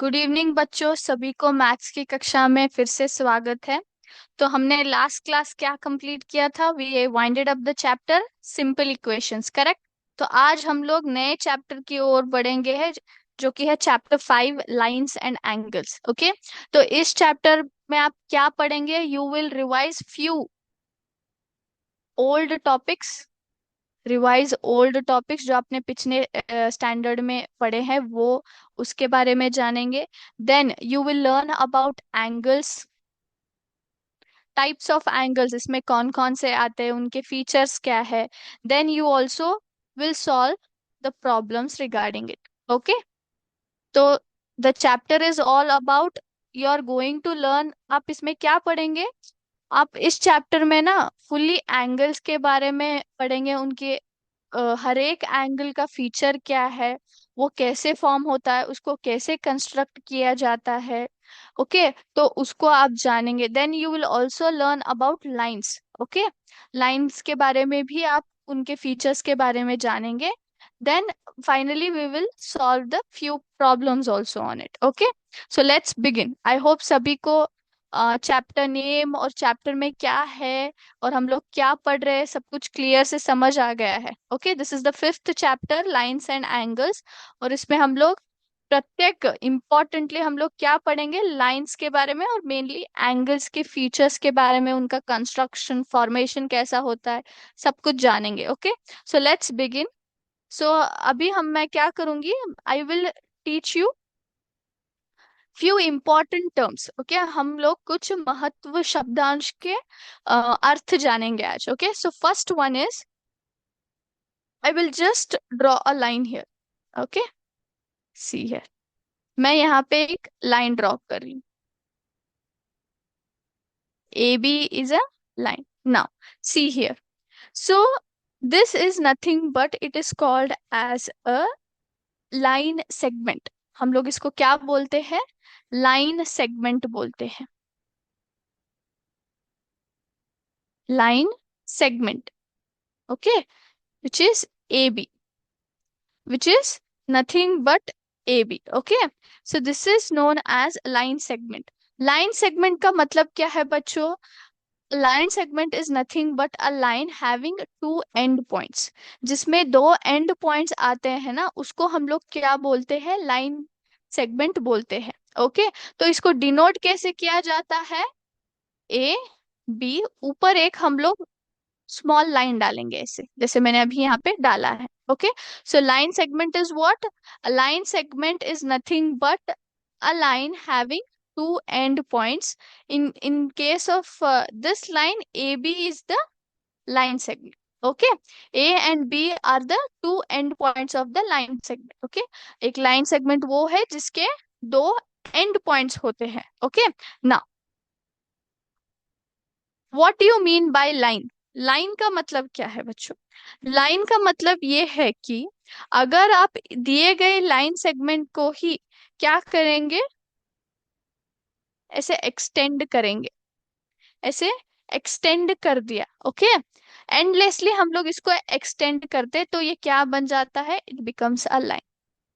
Good evening बच्चों, सभी को मैथ्स की कक्षा में फिर से स्वागत है। तो हमने लास्ट क्लास क्या कंप्लीट किया था? We winded up the chapter simple equations, correct. तो आज हम लोग नए चैप्टर की ओर बढ़ेंगे है, जो कि है chapter 5, lines and angles. Okay. तो इस चैप्टर में आप क्या पढ़ेंगे? You will revise few old topics. Revise old topics जो आपने पिछले स्टैंडर्ड में पढ़े हैं, वो उसके बारे में जानेंगे। Then you will learn about angles, types of angles, इसमें कौन कौन से आते हैं, उनके फीचर्स क्या है। Then you also will solve the problems regarding it. Okay. तो the chapter is all about, you are going to learn. आप इसमें क्या पढ़ेंगे? आप इस चैप्टर में ना फुल्ली एंगल्स के बारे में पढ़ेंगे, उनके हर एक एंगल का फीचर क्या है, वो कैसे फॉर्म होता है, उसको कैसे कंस्ट्रक्ट किया जाता है। ओके। तो उसको आप जानेंगे। Then you will also learn about lines. Okay. Lines के बारे में भी आप उनके फीचर्स के बारे में जानेंगे। Then finally we will solve the few problems also on it. Okay. So let's begin. I hope सभी को चैप्टर नेम और चैप्टर में क्या है और हम लोग क्या पढ़ रहे हैं, सब कुछ क्लियर से समझ आ गया है। Okay. This is the fifth chapter, lines and angles. और इसमें हम लोग प्रत्येक इम्पोर्टेंटली हम लोग क्या पढ़ेंगे? लाइंस के बारे में और मेनली एंगल्स के फीचर्स के बारे में, उनका कंस्ट्रक्शन फॉर्मेशन कैसा होता है, सब कुछ जानेंगे। Okay. So let's begin. So अभी मैं क्या करूंगी? I will teach you few important terms. Okay. हम लोग कुछ महत्व शब्दांश के अर्थ जानेंगे आज। Okay. So first one is, I will just draw a line here. Okay. See है, मैं यहाँ पे एक लाइन ड्रॉ कर रही हूँ। A B is a line. Now see here. So this is nothing but it is called as a line segment. हम लोग इसको क्या बोलते हैं? लाइन सेगमेंट बोलते हैं। Line segment. Okay. which is AB, which is nothing but AB. Okay. So this is known as line segment. Line segment का मतलब क्या है बच्चों? Line segment is nothing but a line having two end points. जिसमें दो end points आते हैं ना, उसको हम लोग क्या बोलते हैं? line segment बोलते हैं। ओके। तो इसको डिनोट कैसे किया जाता है? ए बी, ऊपर एक हम लोग स्मॉल लाइन डालेंगे ऐसे, जैसे मैंने अभी यहाँ पे डाला है। Okay. So line segment is what? A line segment is nothing but a line having two end points. In case of this line, AB is the line segment. Okay. A and B are the two end points of the line segment. Okay. एक line segment वो है जिसके दो end points होते हैं। Okay. Now what do you mean by line? Line का मतलब क्या है बच्चों? लाइन का मतलब ये है कि अगर आप दिए गए लाइन सेगमेंट को ही क्या करेंगे? ऐसे एक्सटेंड करेंगे, ऐसे एक्सटेंड कर दिया। ओके। एंडलेसली हम लोग इसको एक्सटेंड करते तो ये क्या बन जाता है? It becomes a line.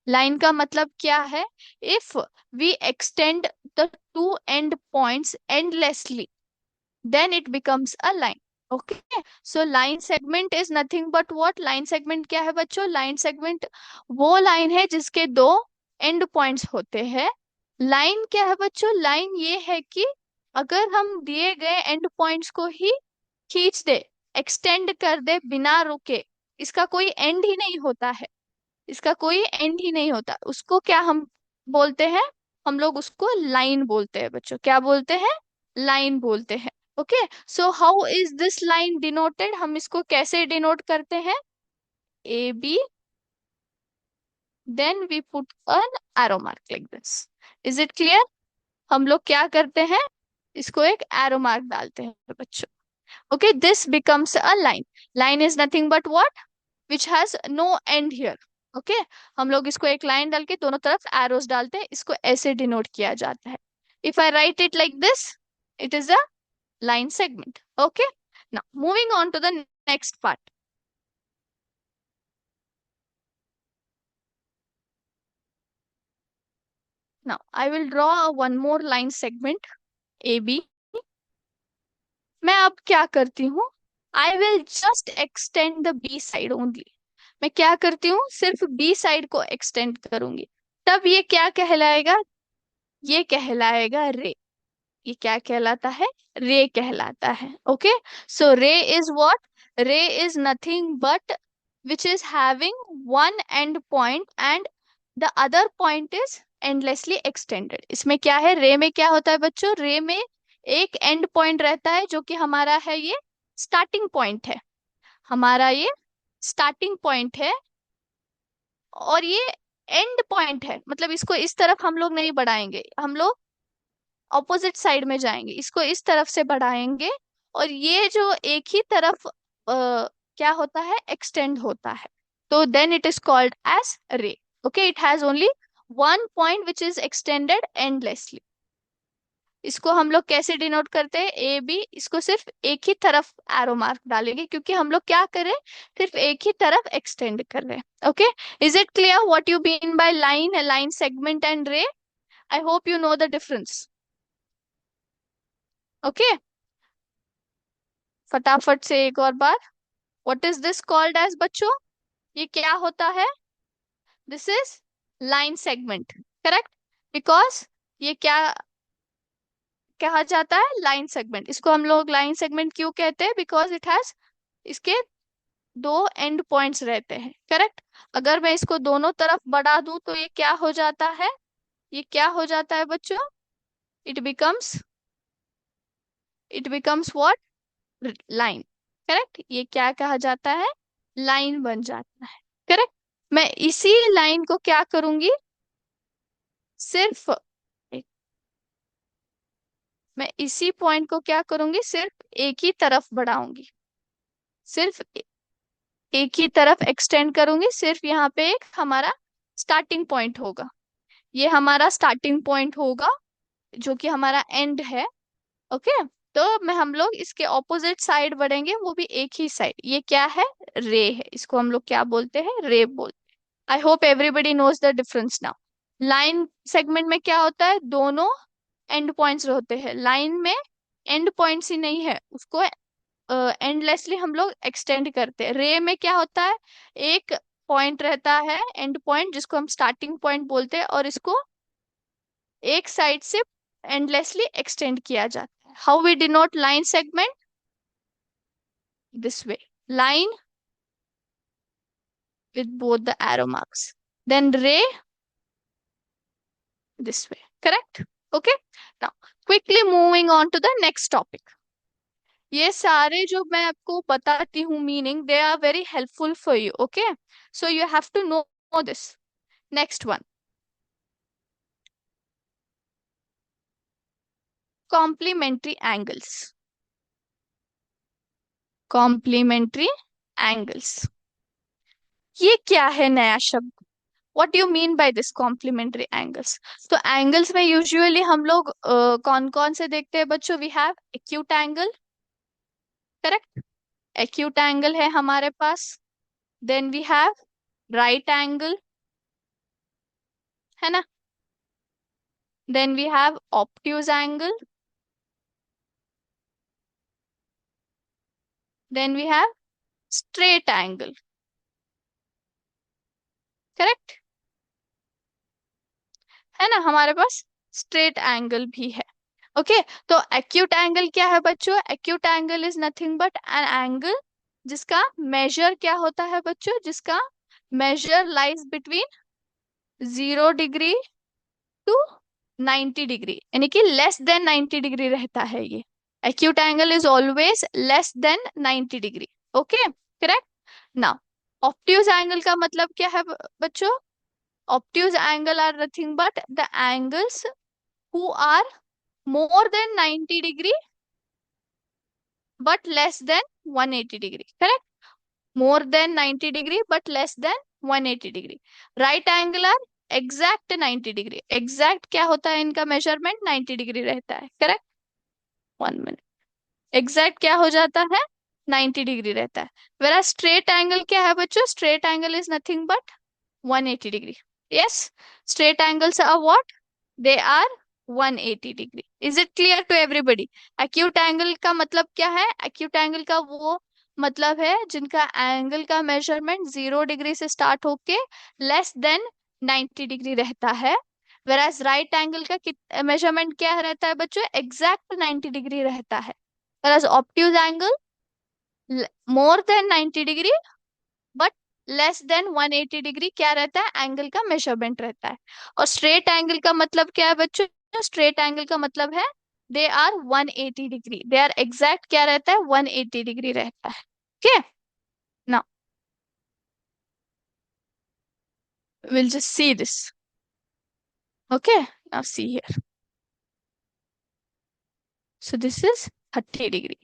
Line का मतलब क्या है? If we extend the two end points endlessly, then it becomes a line. Okay. So line segment is nothing but what? Line segment क्या है बच्चों? line segment वो लाइन है जिसके दो एंड पॉइंट्स होते हैं। लाइन क्या है बच्चों? लाइन ये है कि अगर हम दिए गए एंड पॉइंट्स को ही खींच दे, एक्सटेंड कर दे बिना रुके, इसका कोई एंड ही नहीं होता है, इसका कोई एंड ही नहीं होता, उसको क्या हम बोलते हैं? हम लोग उसको लाइन बोलते हैं बच्चों। क्या बोलते हैं? लाइन बोलते हैं। Okay. So how is this line denoted? हम इसको कैसे डिनोट करते हैं? A B, then we put an arrow mark like this. Is it clear? हम लोग क्या करते हैं? इसको एक एरो मार्क डालते हैं बच्चों। Okay. This becomes a line. Line is nothing but what? Which has no end here. Okay. हम लोग इसको एक लाइन डाल के दोनों तरफ एरोस डालते हैं, इसको ऐसे डिनोट किया जाता है। If I right it like this, it is a line segment. Okay. Now moving on to the next part. Now I will draw one more line segment A B. मैं अब क्या करती हूँ, I will just extend the B side only. मैं क्या करती हूँ, सिर्फ बी साइड को एक्सटेंड करूंगी। तब ये क्या कहलाएगा, ये कहलाएगा रे। ये क्या कहलाता है, रे कहलाता है। ओके, सो रे इज व्हाट, रे is nothing but which is having one and point and the other point is endlessly extended. इसमें क्या है, रे में क्या होता है बच्चों, रे में एक एंड पॉइंट रहता है जो कि हमारा है ये स्टार्टिंग पॉइंट है, हमारा ये स्टार्टिंग पॉइंट है। और ये एंड पॉइंट है, मतलब इसको इस तरफ हम लोग नहीं बढ़ाएंगे, हम लोग ऑपोजिट साइड में जाएंगे, इसको इस तरफ से बढ़ाएंगे। और ये जो एक ही तरफ क्या होता है, एक्सटेंड होता है। तो then it is called as ray. Okay, it has only one point which is extended endlessly. इसको हम लोग कैसे डिनोट करते हैं, ए बी, इसको सिर्फ एक ही तरफ एरो मार्क डालेंगे क्योंकि हम लोग क्या कर रहे हैं, सिर्फ एक ही तरफ एक्सटेंड कर रहे हैं। Okay, is it clear what you mean by line, line segment and ray? I hope you know the difference. Okay, फटाफट से एक और बार, what is this called as बच्चों, ये क्या होता है, this is line segment, correct. Because ये क्या कहा जाता है, लाइन सेगमेंट। इसको हम लोग लाइन सेगमेंट क्यों कहते हैं, बिकॉज इट हैज, इसके दो एंड पॉइंट्स रहते हैं, करेक्ट। अगर मैं इसको दोनों तरफ बढ़ा दूं तो ये क्या हो जाता है, ये क्या हो जाता है बच्चों, it becomes, it becomes what, line, correct. ये क्या कहा जाता है, लाइन बन जाता है, करेक्ट। मैं इसी लाइन को क्या करूंगी, सिर्फ मैं इसी पॉइंट को क्या करूंगी, सिर्फ एक ही तरफ बढ़ाऊंगी, सिर्फ एक ही तरफ एक्सटेंड करूंगी। सिर्फ यहाँ पे एक हमारा स्टार्टिंग पॉइंट होगा, ये हमारा स्टार्टिंग पॉइंट होगा जो कि हमारा एंड है। ओके, तो मैं हम लोग इसके ऑपोजिट साइड बढ़ेंगे, वो भी एक ही साइड। ये क्या है, रे है, इसको हम लोग क्या बोलते हैं, रे बोलते हैं। I hope everybody knows the difference now. Line segment में क्या होता है, दोनों एंड पॉइंट्स होते हैं, लाइन में एंड पॉइंट्स ही नहीं है, उसको एंडलेसली हम लोग एक्सटेंड करते हैं। रे में क्या होता है, एक पॉइंट रहता है एंड पॉइंट जिसको हम स्टार्टिंग पॉइंट बोलते हैं, और इसको एक साइड से एंडलेसली एक्सटेंड किया जाता है। How we denote line segment, this way, line with both the arrow marks, then ray this way, correct? Okay, now quickly moving on to the next topic. ये सारे जो मैं आपको बताती हूँ meaning, they are very helpful for you. Okay, so you have to know this. Next one, complementary angles, complementary angles, ये क्या है नया शब्द, what you mean by this complementary angles? तो एंगल्स में यूजुअली हम लोग कौन कौन से देखते हैं बच्चों, we have acute angle, correct, acute angle है हमारे पास। Then we have right angle, है ना। Then we have obtuse angle, then we have straight angle, correct, है ना, हमारे पास स्ट्रेट एंगल भी है। ओके, तो एक्यूट एंगल क्या है बच्चों, acute angle is nothing but an angle जिसका मेजर क्या होता है बच्चों, जिसका measure lies between 0 degree to 90 degree, यानी कि लेस देन 90 डिग्री रहता है ये। Acute angle is always less than 90 degree. Okay, correct. Now obtuse angle का मतलब क्या है बच्चों, obtuse angle are nothing but the angles who are more than 90 degree but less than 180 degree, correct, more than 90 degree but less than 180 degree. right angle are exact 90 degree, exact क्या होता है इनका measurement, 90 degree रहता है, correct. 1 minute, exact क्या हो जाता है, 90 डिग्री रहता है। वेरा स्ट्रेट एंगल क्या है बच्चों, straight angle is nothing but 180 degree. Yes, straight angles are what, they are 180 degree. Is it clear to everybody? Acute angle का मतलब क्या है? एक्यूट एंगल का वो मतलब है जिनका एंगल का मेजरमेंट 0 डिग्री से स्टार्ट होके लेस देन 90 डिग्री रहता है. वेराज राइट एंगल का मेजरमेंट क्या रहता है बच्चों? एग्जैक्ट 90 डिग्री रहता है. Whereas obtuse angle more than 90 degree but less than 180 degree क्या रहता है? एंगल का मेजरमेंट रहता है. और स्ट्रेट एंगल का मतलब क्या है बच्चों? स्ट्रेट एंगल का मतलब है they are 180 degree. They are exact क्या रहता है? 180 डिग्री रहता है. Okay. Now we'll just see this. Okay, now see here. So this is 30 degree.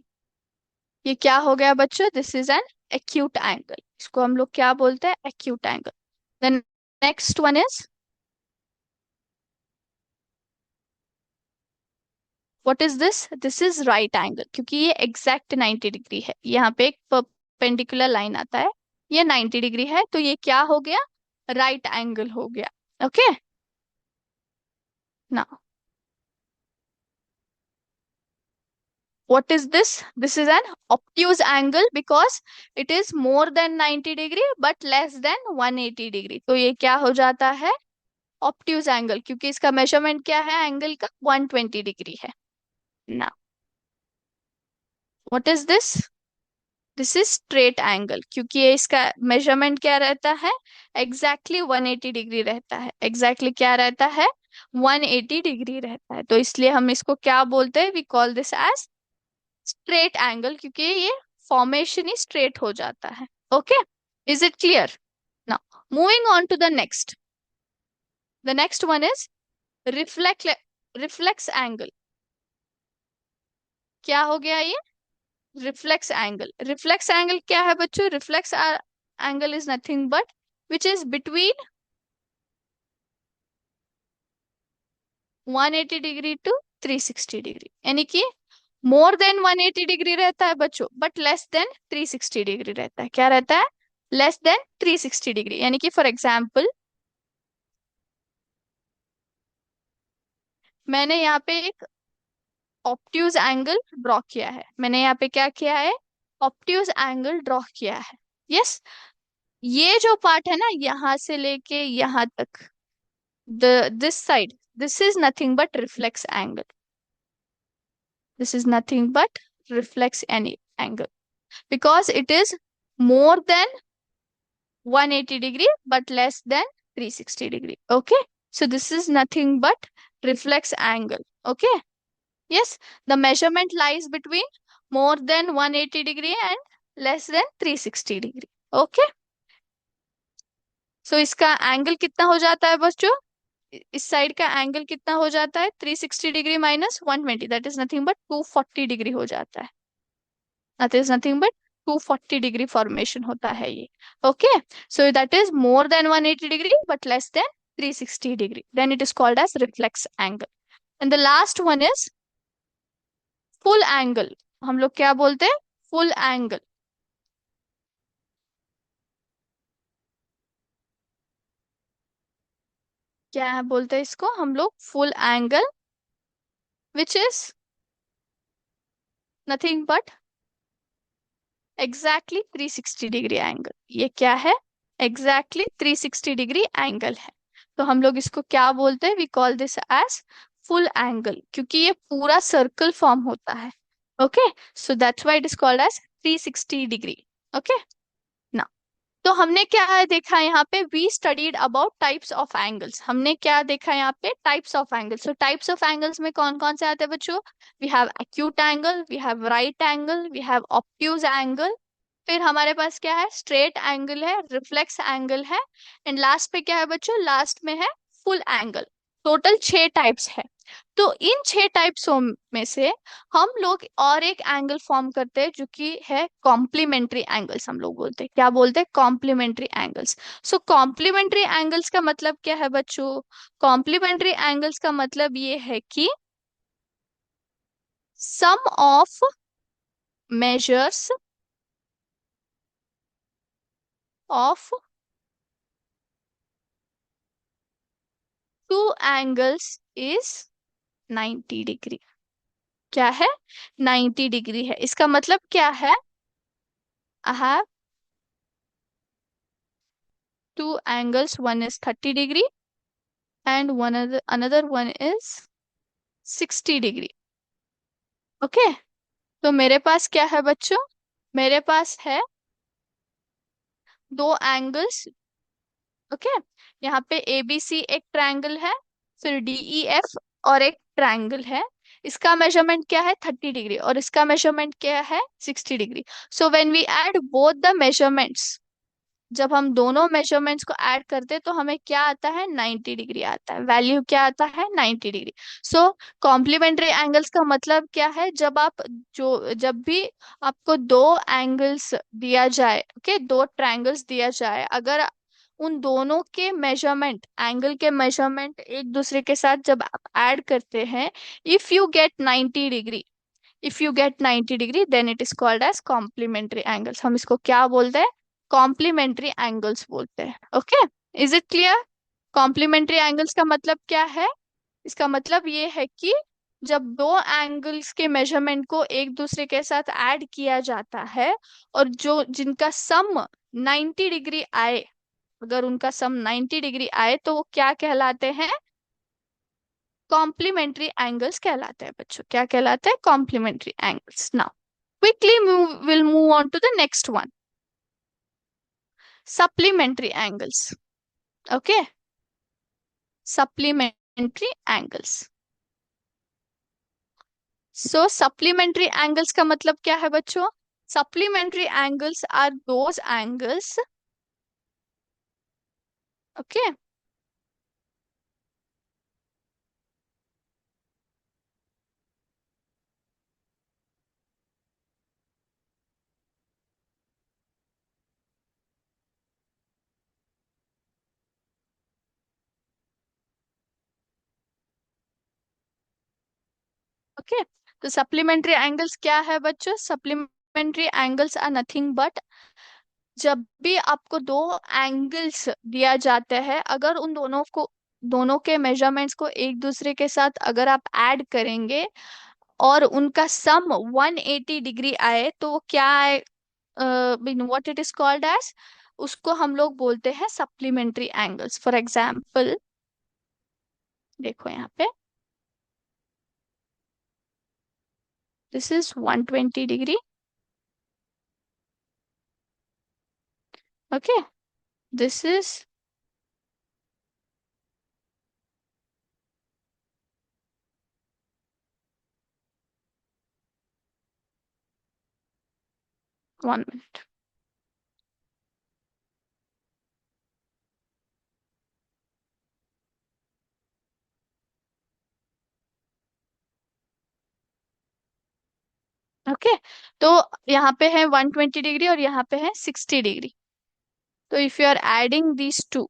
ये क्या हो गया बच्चों? This is an acute angle. इसको हम लोग क्या बोलते हैं? Acute angle. Then next one is what is this? This is right angle. क्योंकि ये एग्जैक्ट 90 डिग्री है. यहाँ पे एक परपेंडिकुलर लाइन आता है, ये 90 डिग्री है, तो ये क्या हो गया? राइट एंगल हो गया. Okay. Now what is this? This is an obtuse angle because it is more than 90 degree but less than 180 degree. तो ये क्या हो जाता है? Obtuse angle. क्योंकि इसका मेजरमेंट क्या है? एंगल का 120 डिग्री है. ना what is this? This is straight angle. क्योंकि ये इसका मेजरमेंट क्या रहता है? एग्जैक्टली 180 डिग्री रहता है. एग्जैक्टली क्या रहता है? 180 डिग्री रहता है. तो इसलिए हम इसको क्या बोलते हैं? We call this as straight angle. क्योंकि ये फॉर्मेशन ही स्ट्रेट हो जाता है. Okay. Is it clear? Now moving on to the next. The next one is reflect reflex angle. क्या हो गया ये? Reflex angle. रिफ्लेक्स एंगल क्या है बच्चों? Reflex angle is nothing but which is between 180 degree to 360 degree. यानी कि more than 180 degree रहता है बच्चों बट लेस देन 360 डिग्री रहता है. क्या रहता है? Less than 360 degree. यानी कि फॉर एग्जाम्पल मैंने यहाँ पे एक ऑप्ट्यूज एंगल ड्रॉ किया है. मैंने यहाँ पे क्या किया है? ऑप्ट्यूज एंगल ड्रॉ किया है. यस. ये जो पार्ट है ना, यहाँ से लेके यहाँ तक, this side, this is nothing but reflex angle. This is nothing but reflex any angle because it is more than 180 degree but less than 360 degree. Okay. So this is nothing but reflex angle. Okay. Yes. The measurement lies between more than 180 degree and less than 360 degree. Okay. So इसका angle कितना हो जाता है बच्चों? इस side का angle कितना हो जाता है? 360 degree minus 120, that is nothing but 240 degree हो जाता है. that is nothing but 240 degree formation होता है ये. Okay. So that is more than 180 degree but less than 360 degree. Then it is called as reflex angle. And the last one is full angle. हम लोग क्या बोलते हैं? full angle. क्या बोलते हैं इसको हम लोग? full angle which is nothing but exactly 360 degree angle. ये क्या है? exactly 360 degree angle है. तो हम लोग इसको क्या बोलते हैं? We call this as full angle. क्योंकि ये पूरा सर्कल फॉर्म होता है. Okay. So that's why it is called as 360 degree. Okay. ना तो हमने क्या देखा यहाँ पे? We studied about types of angles. हमने क्या देखा यहाँ पे? Types of angles. So types of angles में कौन कौन से आते हैं बच्चों? We have acute angle, we have right angle, we have obtuse angle, फिर हमारे पास क्या है? स्ट्रेट एंगल है, रिफ्लेक्स एंगल है, एंड लास्ट पे क्या है बच्चों? लास्ट में है फुल एंगल. टोटल 6 टाइप्स है. तो इन 6 टाइप्सों में से हम लोग और एक एंगल फॉर्म करते हैं जो कि है कॉम्प्लीमेंट्री एंगल्स. हम लोग बोलते हैं, क्या बोलते हैं? Complementary angles. So complementary angles का मतलब क्या है बच्चों? कॉम्प्लीमेंट्री एंगल्स का मतलब ये है कि sum of measures of two angles is 90 degree. क्या है? 90 डिग्री है। इसका मतलब क्या है? I have two angles, one is 30 degree and one another one is 60 degree. Okay, तो मेरे पास क्या है बच्चों? मेरे पास है दो एंगल्स। ओके, यहाँ पे ए बी सी एक ट्रायंगल है, फिर डी ई एफ और एक ट्रायंगल है। इसका मेजरमेंट क्या है? 30 डिग्री, और इसका मेजरमेंट क्या है? 60 degree. So when we add both the measurements, जब हम दोनों मेजरमेंट्स को ऐड करते हैं तो हमें क्या आता है? 90 डिग्री आता है। वैल्यू क्या आता है? 90 डिग्री। सो कॉम्प्लीमेंट्री एंगल्स का मतलब क्या है? जब भी आपको दो एंगल्स दिया जाए, ओके, दो ट्रायंगल्स दिया जाए, अगर उन दोनों के मेजरमेंट, एंगल के मेजरमेंट एक दूसरे के साथ जब आप ऐड करते हैं, if you get 90 degree, if you get 90 degree, then it is called as complementary angles. हम इसको क्या बोलते हैं? कॉम्प्लीमेंट्री एंगल्स बोलते हैं। Okay, is it clear? Complementary angles का मतलब क्या है? इसका मतलब ये है कि जब दो एंगल्स के मेजरमेंट को एक दूसरे के साथ ऐड किया जाता है, और जो जिनका सम 90 डिग्री आए, अगर उनका सम 90 डिग्री आए, तो वो क्या कहलाते हैं? कॉम्प्लीमेंट्री एंगल्स कहलाते हैं बच्चों। क्या कहलाते हैं? Complementary angles. Now quickly we'll move on to the next one, supplementary angles. Okay, supplementary angles. So supplementary angles का मतलब क्या है बच्चों? Supplementary angles are those angles, okay, okay, तो supplementary angles क्या है बच्चों? Supplementary angles are nothing but, जब भी आपको दो एंगल्स दिया जाते हैं, अगर उन दोनों के मेजरमेंट्स को एक दूसरे के साथ अगर आप ऐड करेंगे और उनका सम 180 डिग्री आए, तो वो क्या आए? What it is called as, उसको हम लोग बोलते हैं सप्लीमेंट्री एंगल्स। फॉर एग्जाम्पल, देखो यहाँ पे, this is 120 degree. Okay, this is 1 minute. Okay, तो यहाँ पे है 120 डिग्री और यहाँ पे है 60 डिग्री। तो if you are adding these two,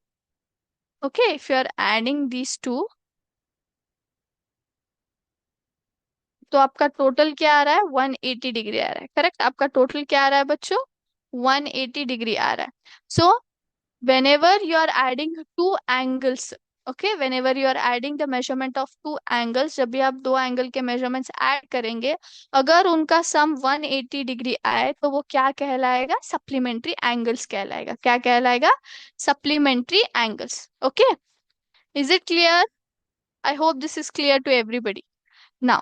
okay, if you are adding these two, तो आपका टोटल क्या आ रहा है? 180 डिग्री आ रहा है। करेक्ट, आपका टोटल क्या आ रहा है बच्चों? 180 डिग्री आ रहा है। सो whenever you are adding two angles, okay, whenever you are adding the measurement of two angles, जब भी आप दो एंगल के मेजरमेंट्स ऐड करेंगे, अगर उनका सम 180 डिग्री आए, तो वो क्या कहलाएगा? सप्लीमेंट्री एंगल्स कहलाएगा। क्या कहलाएगा? Supplementary angles. Okay, is it clear? I hope this is clear to everybody. नाउ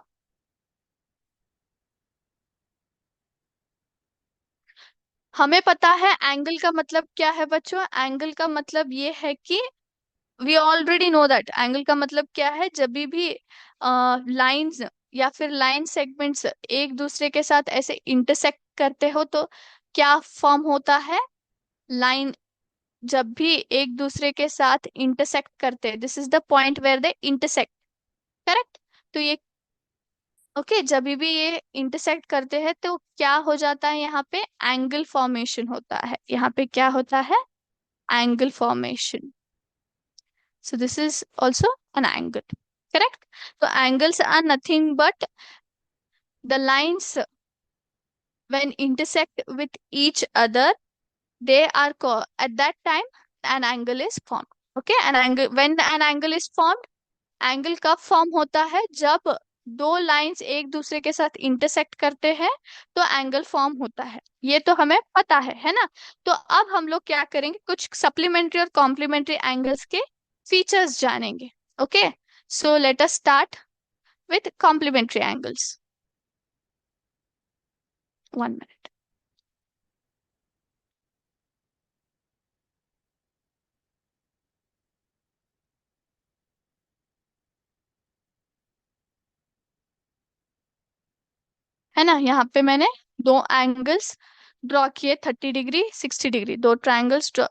हमें पता है एंगल का मतलब क्या है बच्चों। एंगल का मतलब ये है कि we already know that angle का मतलब क्या है। जब भी लाइंस या फिर लाइन सेगमेंट्स एक दूसरे के साथ ऐसे इंटरसेक्ट करते हो, तो क्या फॉर्म होता है? लाइन। जब भी एक दूसरे के साथ इंटरसेक्ट करते हैं, this is the point where they intersect. Correct, तो ये, ओके, जब भी ये इंटरसेक्ट करते हैं तो क्या हो जाता है? यहाँ पे एंगल फॉर्मेशन होता है। यहाँ पे क्या होता है? Angle formation. So this is also an angle. Correct? So angles are nothing but the lines when intersect with each other, they are called, at that time an angle is formed. Okay, an angle, when an angle is formed, angle कब form होता है? जब दो lines एक दूसरे के साथ intersect करते हैं तो एंगल फॉर्म होता है, ये तो हमें पता है ना। तो अब हम लोग क्या करेंगे, कुछ सप्लीमेंट्री और कॉम्प्लीमेंट्री एंगल्स के फीचर्स जानेंगे। Okay, so let us start with complementary angles. 1 minute. है ना, यहाँ पे मैंने दो एंगल्स ड्रॉ किए, 30 डिग्री 60 डिग्री, दो ट्रायंगल्स ड्रॉ,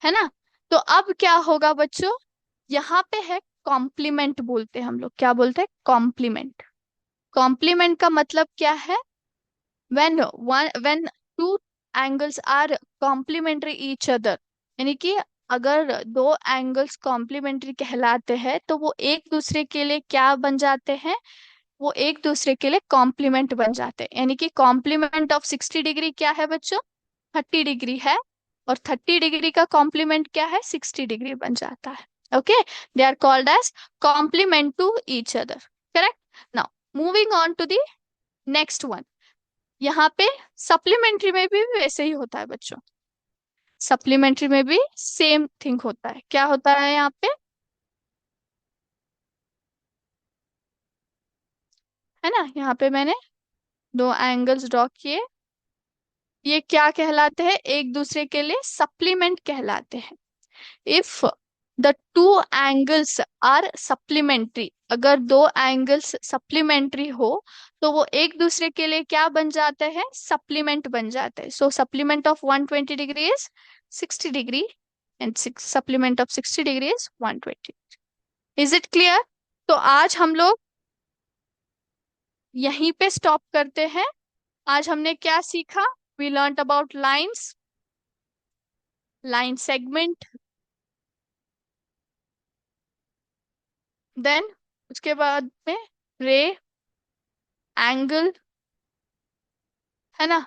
है ना। तो अब क्या होगा बच्चों, यहाँ पे है कॉम्प्लीमेंट, बोलते हैं हम लोग, क्या बोलते हैं? कॉम्प्लीमेंट। कॉम्प्लीमेंट का मतलब क्या है? when two angles are complementary each other, यानी कि अगर दो एंगल्स कॉम्प्लीमेंट्री कहलाते हैं तो वो एक दूसरे के लिए क्या बन जाते हैं? वो एक दूसरे के लिए कॉम्प्लीमेंट बन जाते हैं। यानी कि कॉम्प्लीमेंट ऑफ 60 डिग्री क्या है बच्चों? 30 डिग्री है, और 30 डिग्री का कॉम्प्लीमेंट क्या है? 60 डिग्री बन जाता है। Okay, they are called as complement to each other. Correct. Now moving on to the next one. यहाँ पे सप्लीमेंट्री में भी वैसे ही होता है बच्चों। सप्लीमेंट्री में भी सेम थिंग होता है। क्या होता है यहाँ पे? है ना, यहाँ पे मैंने दो एंगल्स ड्रॉ किए, ये क्या कहलाते हैं? एक दूसरे के लिए सप्लीमेंट कहलाते हैं। If the two angles are supplementary, अगर दो एंगल्स सप्लीमेंट्री हो तो वो एक दूसरे के लिए क्या बन जाते हैं? सप्लीमेंट बन जाते हैं। So supplement of 120 degree is 60 degree, and supplement of 60 degree is 120। Is it clear? तो आज हम लोग यहीं पे स्टॉप करते हैं। आज हमने क्या सीखा? We learn about lines, line segment, then उसके बाद में रे, एंगल, है ना,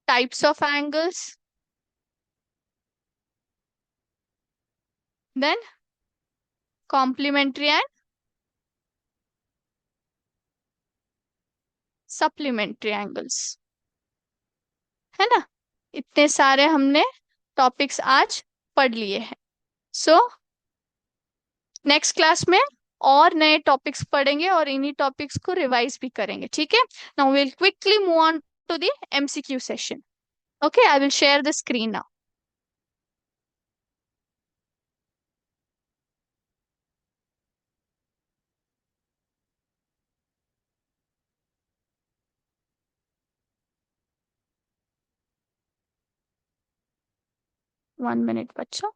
types of angles, then complementary and supplementary angles, है ना। इतने सारे हमने टॉपिक्स आज पढ़ लिए हैं। सो नेक्स्ट क्लास में और नए टॉपिक्स पढ़ेंगे और इन्हीं टॉपिक्स को रिवाइज भी करेंगे, ठीक है। Now will quickly move on to the MCQ session. Okay, I will share the screen now. 1 minute बच्चों।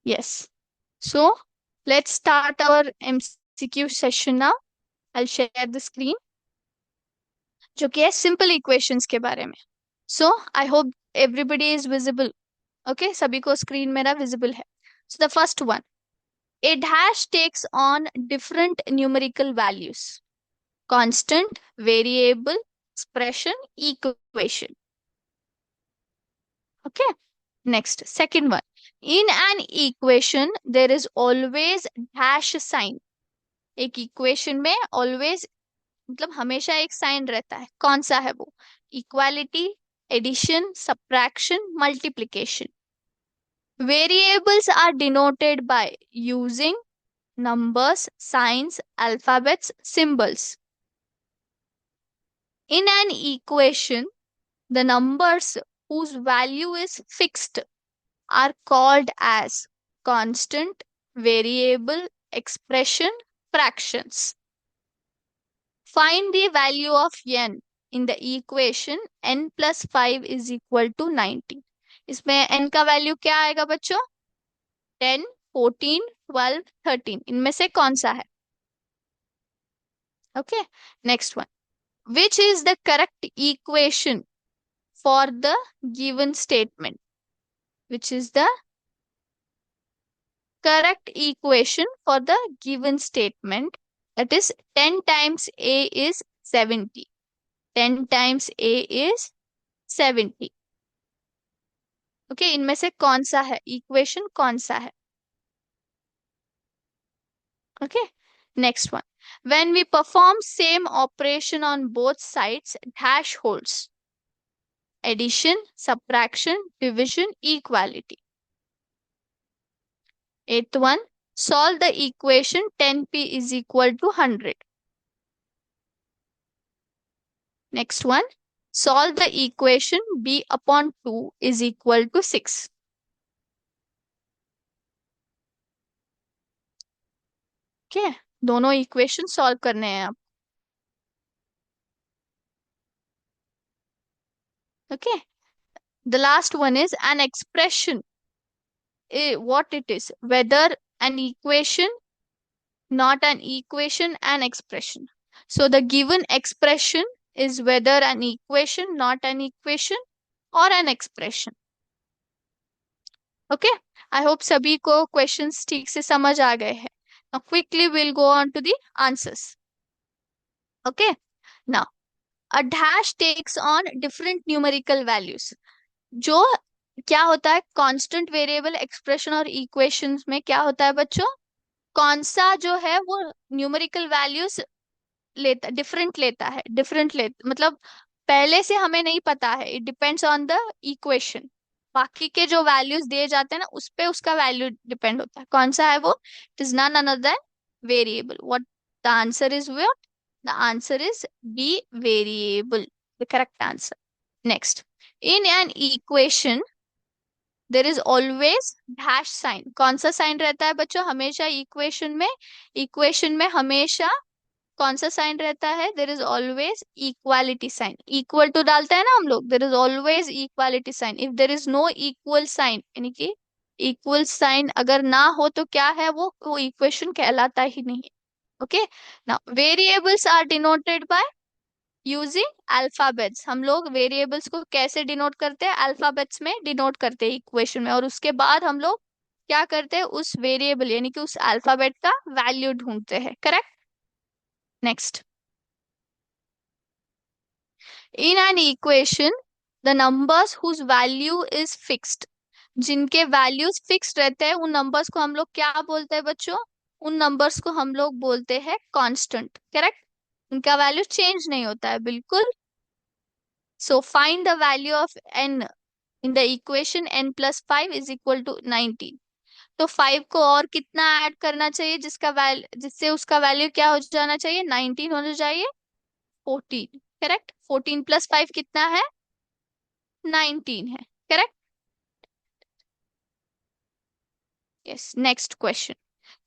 Yes, so let's start our MCQ session now. I share the screen, जो कि है simple equations के बारे में। So I hope everybody is visible. Okay, सभी को screen मेरा विजिबल है। So the first one, a dash takes on different numerical values: constant, variable, expression, equation. Okay, next, second one, in an equation there is always dash sign. एक equation में always मतलब हमेशा एक sign रहता है, कौन सा है वो? Equality, addition, subtraction, multiplication. Variables are denoted by using numbers, signs, alphabets, symbols. In an equation, the numbers whose value is fixed are called as constant, variable, expression, fractions. Find the value of n in the equation n plus 5 is equal to 90. इसमें n का value क्या आएगा बच्चों? 10, 14, 12, 13, इनमें से कौन सा है? Okay, next one, which is the correct equation for the given statement? Which is the correct equation for the given statement? That is 10 times a is 70. 10 times a is 70. Okay, इनमें से कौन सा है इक्वेशन, कौन सा है? Okay, next one. When we perform same operation on both sides, dash holds. Addition, subtraction, division, equality. Eighth one, solve the equation 10p is equal to 100. Next one, solve the equation b upon 2 is equal to 6. Okay, दोनों equation solve करने हैं आप. Okay, the last one is an expression. What it is, whether an equation, not an equation, an expression. So the given expression is whether an equation, not an equation, or an expression. Okay, I hope सभी को questions ठीक से समझ आ गए हैं. Now quickly we'll go on to the answers. Okay, now a dash takes on different numerical values. जो क्या होता है, कांस्टेंट वेरिएबल एक्सप्रेशन और इक्वेशंस में क्या होता है बच्चों, कौन सा जो है वो न्यूमेरिकल वैल्यूज लेता, डिफरेंट लेता है, मतलब पहले से हमें नहीं पता है, it depends on the equation. बाकी के जो वैल्यूज दिए जाते हैं ना, उस पे उसका वैल्यू डिपेंड होता है. कौन सा है वो? It is none other than variable. What the answer is? What the answer is? B, variable, the correct answer. Next, in an equation there is always dash sign. कौन सा साइन रहता है बच्चों हमेशा इक्वेशन में? इक्वेशन में हमेशा कौन सा साइन रहता है? There is always equality sign. Equal to डालते हैं ना हम लोग, there is always equality sign. If there is no equal sign, यानी कि इक्वल साइन अगर ना हो तो क्या है वो इक्वेशन कहलाता ही नहीं. Okay, now variables are denoted by using alphabets. हम लोग वेरिएबल्स को कैसे डिनोट करते हैं? अल्फाबेट्स में डिनोट करते हैं इक्वेशन में, और उसके बाद हम लोग क्या करते हैं, उस वेरिएबल यानी कि उस अल्फाबेट का वैल्यू ढूंढते हैं. Correct. Next, in an equation the numbers whose value is fixed. जिनके वैल्यूज फिक्स्ड रहते हैं उन नंबर्स को हम लोग क्या बोलते हैं बच्चों? उन नंबर्स को हम लोग बोलते हैं कांस्टेंट. करेक्ट, उनका वैल्यू चेंज नहीं होता है बिल्कुल. So find the value of n in the equation n plus 5 is equal to 19. तो 5 को और कितना ऐड करना चाहिए जिससे उसका वैल्यू क्या हो जाना चाहिए? 19 होना चाहिए. 14. करेक्ट. 14 plus 5 कितना है? 19 है. Correct. Yes. Next question,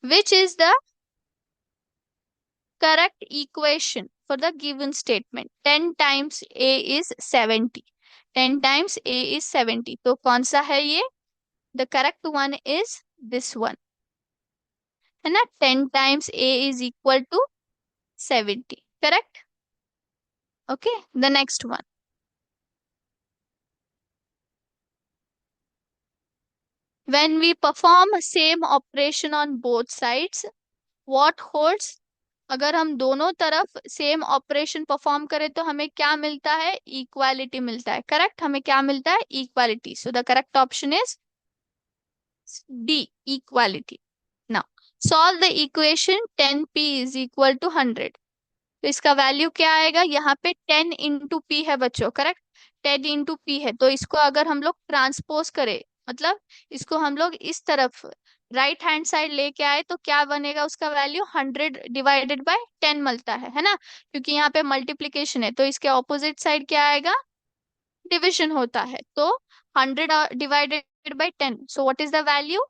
which is the correct equation for the given statement? 10 times a is 70. 10 times a is 70. तो कौन सा है ये? The correct one is this one, है ना? 10 times a is equal to 70. Correct. Okay, the next one. When we perform same operation on both sides, what holds? अगर हम दोनों तरफ सेम ऑपरेशन परफॉर्म करें तो हमें क्या मिलता है? इक्वालिटी मिलता है. करेक्ट, हमें क्या मिलता है? Equality. So the correct option is D, equality. Now solve the equation 10p is equal to 100. तो इसका वैल्यू क्या आएगा? यहाँ पे 10 इंटू पी है बच्चों. करेक्ट, 10 इंटू पी है. तो इसको अगर हम लोग ट्रांसपोज करें, मतलब इसको हम लोग इस तरफ राइट हैंड साइड लेके आए तो क्या बनेगा? उसका वैल्यू 100 डिवाइडेड बाय 10 मिलता है ना? क्योंकि यहाँ पे मल्टीप्लीकेशन है तो इसके ऑपोजिट साइड क्या आएगा? डिविजन होता है. तो 100 divided by 10. So what is the value?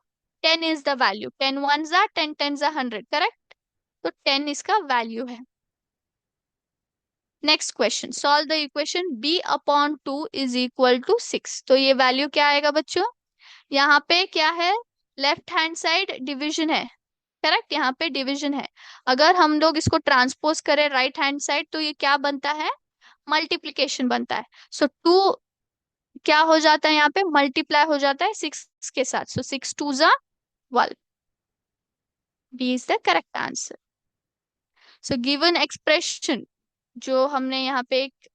10 is the value. 10 1s are 10 10s are 100. Correct, तो 10 इसका वैल्यू है. Next question, solve the equation b upon 2 is equal to 6. तो ये वैल्यू क्या आएगा बच्चों? यहाँ पे क्या है? लेफ्ट हैंड साइड डिवीजन है. करेक्ट, यहाँ पे डिवीजन है. अगर हम लोग इसको ट्रांसपोज करें राइट हैंड साइड तो ये क्या बनता है? मल्टीप्लीकेशन बनता है. सो 2 क्या हो जाता है? यहाँ पे मल्टीप्लाई हो जाता है 6 के साथ. So 6 2s are 12. B is the correct answer. So given expression जो हमने यहाँ पे एक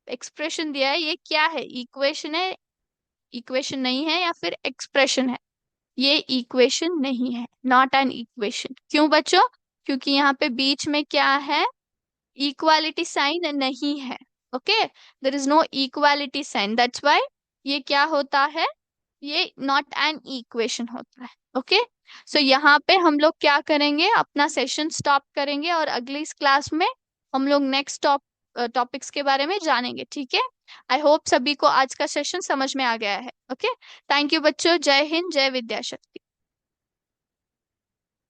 एक्सप्रेशन दिया है, ये क्या है? इक्वेशन है, इक्वेशन नहीं है, या फिर एक्सप्रेशन है? ये इक्वेशन नहीं है, नॉट एन इक्वेशन। क्यों बच्चों? क्योंकि यहाँ पे बीच में क्या है? इक्वालिटी साइन नहीं है। Okay, there is no equality sign, that's why ये क्या होता है? ये नॉट एन इक्वेशन होता है। ओके, सो यहाँ पे हम लोग क्या करेंगे, अपना सेशन स्टॉप करेंगे और अगली इस क्लास में हम लोग नेक्स्ट टॉपिक्स के बारे में जानेंगे। ठीक है? आई होप सभी को आज का सेशन समझ में आ गया है। ओके, थैंक यू बच्चों। जय हिंद, जय विद्याशक्ति।